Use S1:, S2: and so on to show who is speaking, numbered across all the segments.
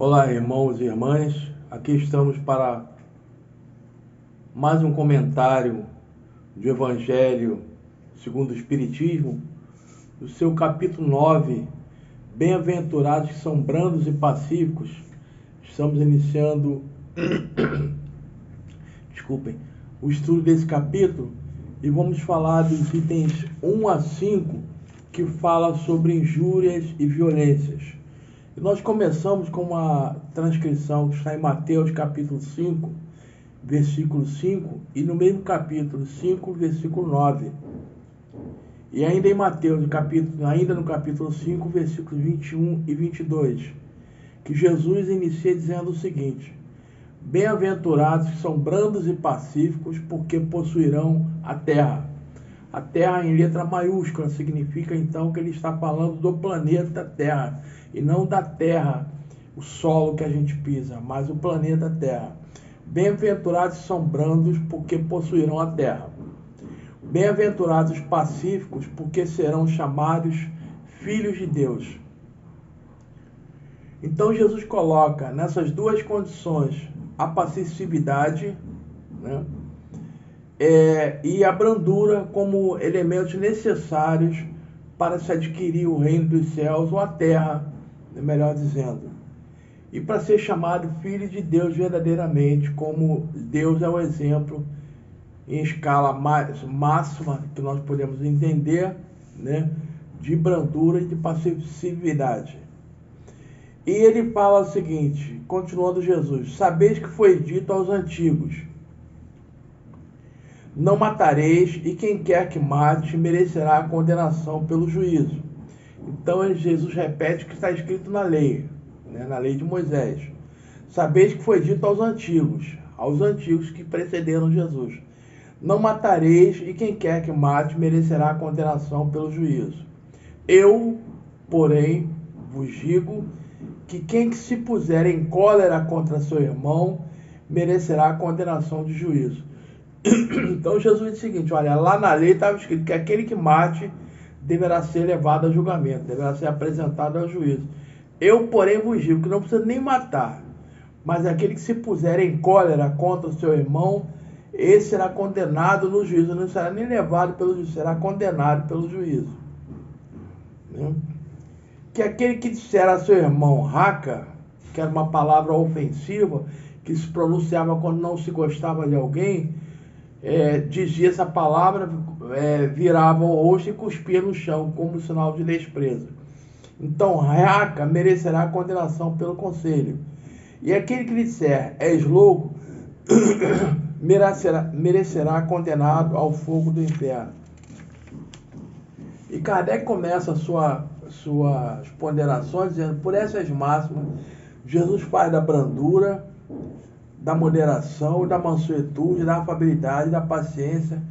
S1: Olá, irmãos e irmãs, aqui estamos para mais um comentário do Evangelho segundo o Espiritismo, do seu capítulo 9, Bem-aventurados que são brandos e pacíficos. Estamos iniciando, o estudo desse capítulo e vamos falar dos itens 1 a 5, que fala sobre injúrias e violências. E nós começamos com uma transcrição que está em Mateus capítulo 5, versículo 5, e no mesmo capítulo 5, versículo 9. E ainda em Mateus, ainda no capítulo 5, versículos 21 e 22, que Jesus inicia dizendo o seguinte: Bem-aventurados que são brandos e pacíficos, porque possuirão a terra. A terra em letra maiúscula significa então que ele está falando do planeta Terra, e não da terra, o solo que a gente pisa, mas o planeta Terra. Bem-aventurados são brandos, porque possuirão a terra. Bem-aventurados pacíficos, porque serão chamados filhos de Deus. Então Jesus coloca nessas duas condições a pacificidade, né, e a brandura como elementos necessários para se adquirir o reino dos céus, ou a terra, melhor dizendo. E para ser chamado filho de Deus verdadeiramente, como Deus é o exemplo em escala máxima que nós podemos entender, né, de brandura e de passividade. E ele fala o seguinte, continuando Jesus: sabeis que foi dito aos antigos: não matareis, e quem quer que mate merecerá a condenação pelo juízo. Então Jesus repete o que está escrito na lei, né, na lei de Moisés. Sabeis que foi dito aos antigos que precederam Jesus: não matareis, e quem quer que mate merecerá a condenação pelo juízo. Eu, porém, vos digo que quem se puser em cólera contra seu irmão merecerá a condenação de juízo. Então Jesus diz o seguinte: olha, lá na lei estava escrito que aquele que mate deverá ser levado a julgamento, deverá ser apresentado ao juízo. Eu, porém, vos digo que não precisa nem matar, mas aquele que se puser em cólera contra o seu irmão, esse será condenado no juízo, não será nem levado pelo juízo, será condenado pelo juízo. Que aquele que disser a seu irmão raca, que era uma palavra ofensiva, que se pronunciava quando não se gostava de alguém, dizia essa palavra, virava o rosto e cuspia no chão, como sinal de desprezo. Então, raca merecerá a condenação pelo conselho. E aquele que lhe disser, és louco, merecerá condenado ao fogo do inferno. E Kardec começa suas ponderações dizendo: por essas máximas, Jesus faz da brandura, da moderação, da mansuetude, da afabilidade, da paciência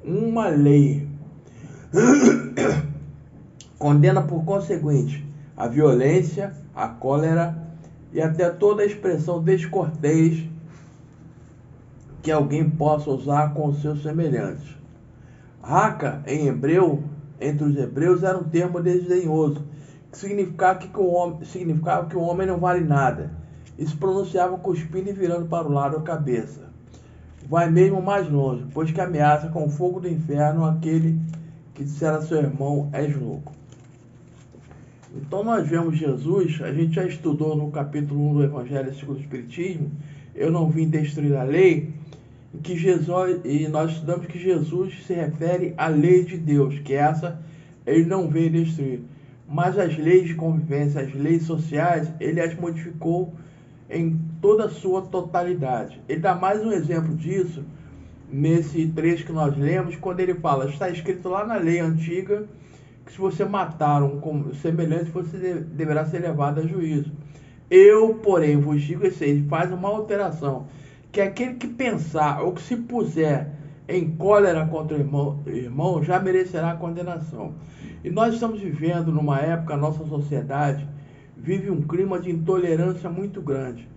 S1: uma lei. Condena por conseguinte a violência, a cólera e até toda a expressão descortês que alguém possa usar com os seus semelhantes. Raca, em hebreu, entre os hebreus, era um termo desdenhoso, que significava que o homem não vale nada, e se pronunciava cuspindo e virando para o lado a cabeça. Vai mesmo mais longe, pois que ameaça com o fogo do inferno aquele que disser a seu irmão, és louco. Então nós vemos Jesus, a gente já estudou no capítulo 1 do Evangelho segundo o Espiritismo, eu não vim destruir a lei, e nós estudamos que Jesus se refere à lei de Deus, que essa ele não veio destruir. Mas as leis de convivência, as leis sociais, ele as modificou em toda a sua totalidade. Ele dá mais um exemplo disso nesse trecho que nós lemos, quando ele fala: está escrito lá na lei antiga que se você matar um semelhante, você deverá ser levado a juízo. Eu, porém, vos digo, ele faz uma alteração, que aquele que pensar ou que se puser em cólera contra o irmão já merecerá a condenação. E nós estamos vivendo numa época, a nossa sociedade vive um clima de intolerância muito grande.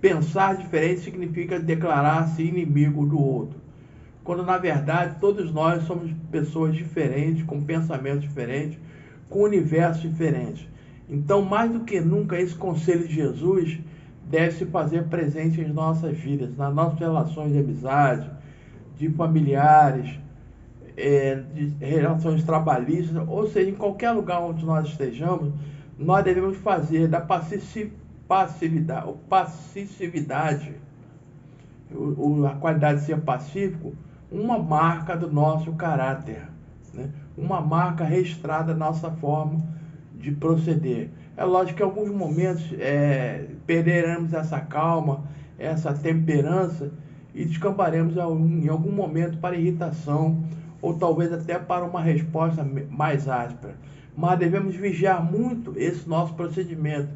S1: Pensar diferente significa declarar-se inimigo do outro, quando na verdade todos nós somos pessoas diferentes, com pensamentos diferentes, com universos diferentes. Então, mais do que nunca, esse conselho de Jesus deve se fazer presente em nossas vidas, nas nossas relações de amizade, de familiares, de relações trabalhistas, ou seja, em qualquer lugar onde nós estejamos, nós devemos fazer da passividade, a qualidade de ser pacífico, uma marca do nosso caráter, né? Uma marca registrada da nossa forma de proceder. É lógico que em alguns momentos perderemos essa calma, essa temperança e descambaremos em algum momento para irritação ou talvez até para uma resposta mais áspera. Mas devemos vigiar muito esse nosso procedimento,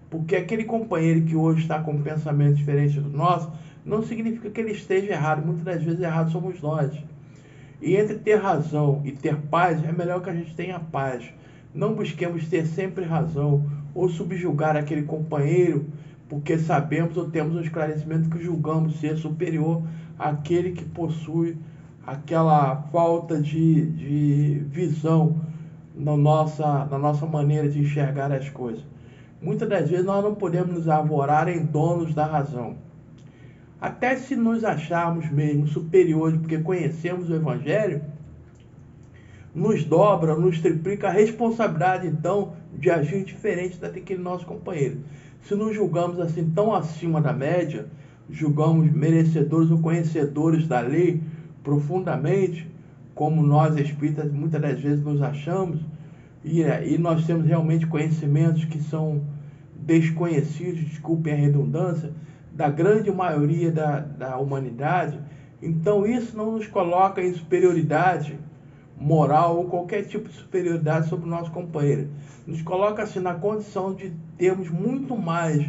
S1: porque aquele companheiro que hoje está com um pensamento diferente do nosso, não significa que ele esteja errado. Muitas das vezes errados somos nós. E entre ter razão e ter paz, é melhor que a gente tenha paz. Não busquemos ter sempre razão ou subjugar aquele companheiro porque sabemos ou temos um esclarecimento que julgamos ser superior àquele que possui aquela falta de visão na nossa maneira de enxergar as coisas. Muitas das vezes nós não podemos nos arvorar em donos da razão. Até se nos acharmos mesmo superiores porque conhecemos o Evangelho, nos dobra, nos triplica a responsabilidade, então, de agir diferente daquele nosso companheiro. Se nos julgamos assim tão acima da média, julgamos merecedores ou conhecedores da lei profundamente, como nós espíritas muitas das vezes nos achamos, e nós temos realmente conhecimentos que são desconhecidos, desculpem a redundância, da grande maioria da humanidade, então isso não nos coloca em superioridade moral ou qualquer tipo de superioridade sobre o nosso companheiro. Nos coloca assim na condição de termos muito mais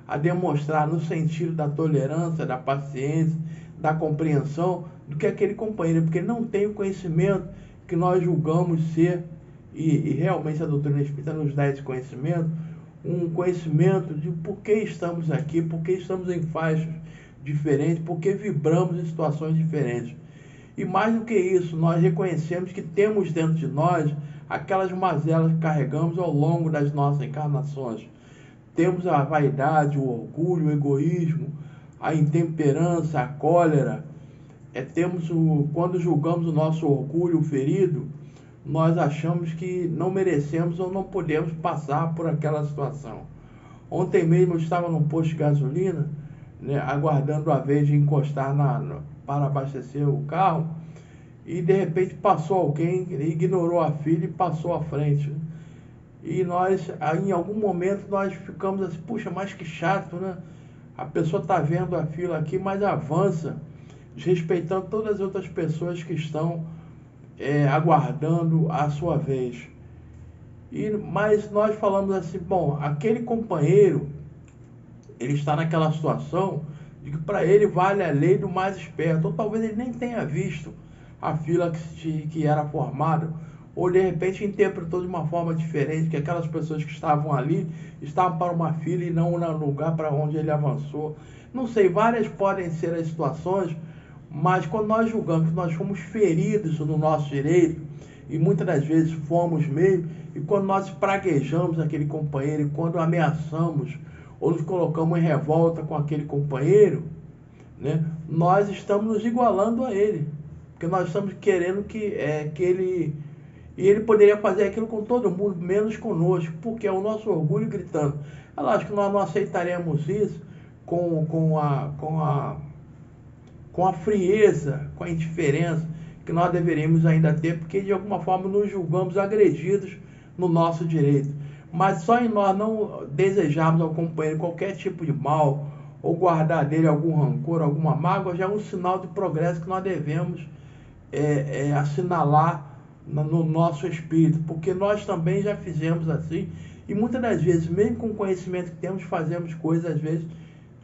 S1: a demonstrar no sentido da tolerância, da paciência, da compreensão do que aquele companheiro, porque não tem o conhecimento que nós julgamos ser, e realmente a doutrina espírita nos dá esse conhecimento, um conhecimento de por que estamos aqui, por que estamos em faixas diferentes, por que vibramos em situações diferentes. E mais do que isso, nós reconhecemos que temos dentro de nós aquelas mazelas que carregamos ao longo das nossas encarnações. Temos a vaidade, o orgulho, o egoísmo, a intemperança, a cólera. Quando julgamos o nosso orgulho ferido, nós achamos que não merecemos ou não podemos passar por aquela situação. Ontem mesmo eu estava num posto de gasolina, né, aguardando a vez de encostar para abastecer o carro, e de repente passou alguém, ignorou a fila e passou à frente. E nós, em algum momento, nós ficamos assim, puxa, mas que chato, né? A pessoa está vendo a fila aqui, mas avança, desrespeitando todas as outras pessoas que estão aguardando a sua vez. Mas nós falamos assim, bom, aquele companheiro, ele está naquela situação de que para ele vale a lei do mais esperto, ou talvez ele nem tenha visto a fila que era formada, ou de repente interpretou de uma forma diferente, que aquelas pessoas que estavam ali estavam para uma fila e não no lugar para onde ele avançou. Não sei, várias podem ser as situações, mas quando nós julgamos que nós fomos feridos no nosso direito, e muitas das vezes fomos mesmo, e quando nós praguejamos aquele companheiro, e quando ameaçamos ou nos colocamos em revolta com aquele companheiro, né, nós estamos nos igualando a ele, porque nós estamos querendo que ele... E ele poderia fazer aquilo com todo mundo, menos conosco, porque é o nosso orgulho gritando. Eu acho que nós não aceitaremos isso com a frieza, com a indiferença que nós deveríamos ainda ter, porque de alguma forma nos julgamos agredidos no nosso direito. Mas só em nós não desejarmos ao companheiro qualquer tipo de mal, ou guardar dele algum rancor, alguma mágoa, já é um sinal de progresso que nós devemos assinalar no nosso espírito, porque nós também já fizemos assim, e muitas das vezes, mesmo com o conhecimento que temos, fazemos coisas às vezes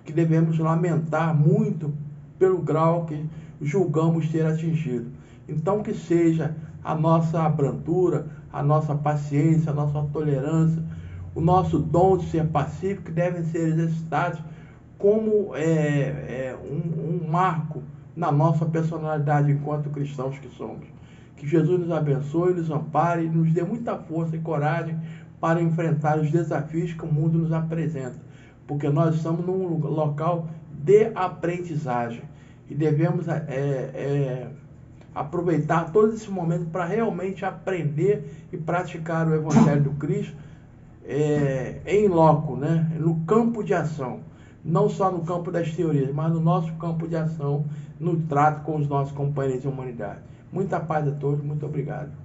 S1: que devemos lamentar muito pelo grau que julgamos ter atingido. Então que seja a nossa brandura, a nossa paciência, a nossa tolerância, o nosso dom de ser pacífico, que devem ser exercitados como um marco na nossa personalidade enquanto cristãos que somos. Que Jesus nos abençoe, nos ampare e nos dê muita força e coragem para enfrentar os desafios que o mundo nos apresenta, porque nós estamos num local de aprendizagem e devemos aproveitar todo esse momento para realmente aprender e praticar o Evangelho do Cristo em loco, né? No campo de ação, não só no campo das teorias, mas no nosso campo de ação, no trato com os nossos companheiros de humanidade. Muita paz a todos, muito obrigado.